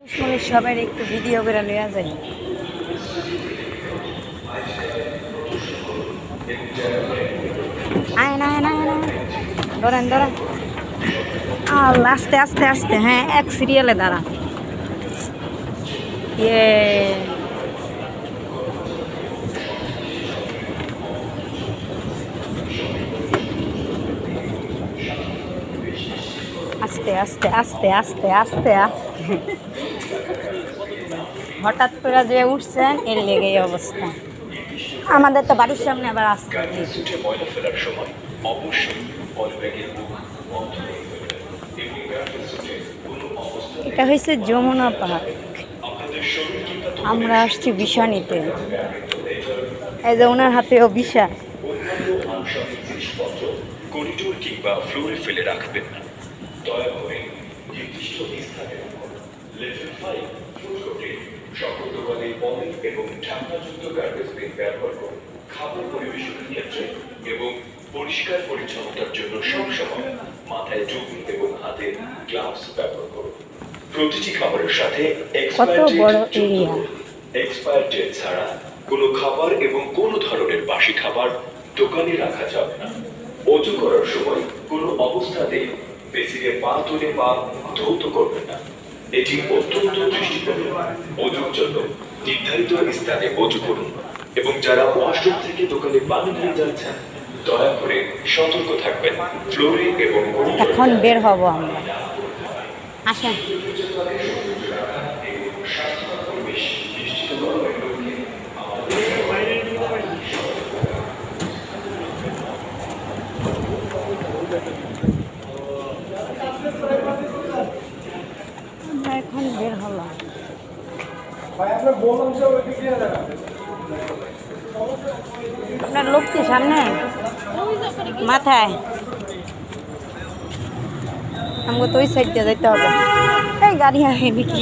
সবাই একটু ভিডিও করে নেওয়া যায়। আয় না আয় না আয় না, ধরেন ধরেন। আল্লাহ, আস্তে আস্তে আস্তে, হ্যাঁ এক সিরিয়ালে দাঁড়া। ইয়ে আস্তে আস্তে আস্তে আস্তে আস্তে আস্তে, হঠাৎ করে যে উঠছেন এর লেগে এই অবস্থা। আমাদের তো বাড়ির সামনে আবার আসছে। এটা হয়েছে যমুনা পার্ক। আমরা আসছি বিষা নিতে। এই যে ওনার হাতেও বিষা। করিডোর কিংবা ফ্লোরে ফেলে রাখবেন না। দয়া করে নির্দিষ্ট স্থানে রাখুন। লেভেল 5 ফুডকোর্টে সকল দোকানে পলি এবং ঢাকনাযুক্ত গার্বেজ বিন ব্যবহার করুন। খাবার পরিবেশনের ক্ষেত্রে এবং পরিষ্কার পরিচ্ছন্নতার জন্য সবসময় মাথায় টুপি এবং হাতে গ্লাভস ব্যবহার করুন। প্রতিটি খাবারের সাথে কত বড় এরিয়া। এক্সপায়ার ডেট ছাড়া কোনো খাবার এবং কোনো ধরনের বাসি খাবার দোকানে রাখা যাবে না। অজু করার সময় কোনো অবস্থাতেই বেসিনে পা তুলে পা ধৌত করবেন না। এটি অত্যন্ত দৃষ্টিকটু। অজুর জন্য নির্ধারিত স্থানে অজু করুন এবং যারা ওয়াশরুম থেকে দোকানে পানি নিয়ে যাচ্ছেন দয়া করে সতর্ক থাকবেন। ফ্লোরে এবং এখন বের হব আমরা। আসেন। আমরা এখন বের হলাম। আপনার লোক কি সামনে মাথায়? আমাকে তো ওই সাইড দিয়ে যেতে হবে। এই গাড়ি আসেনি কি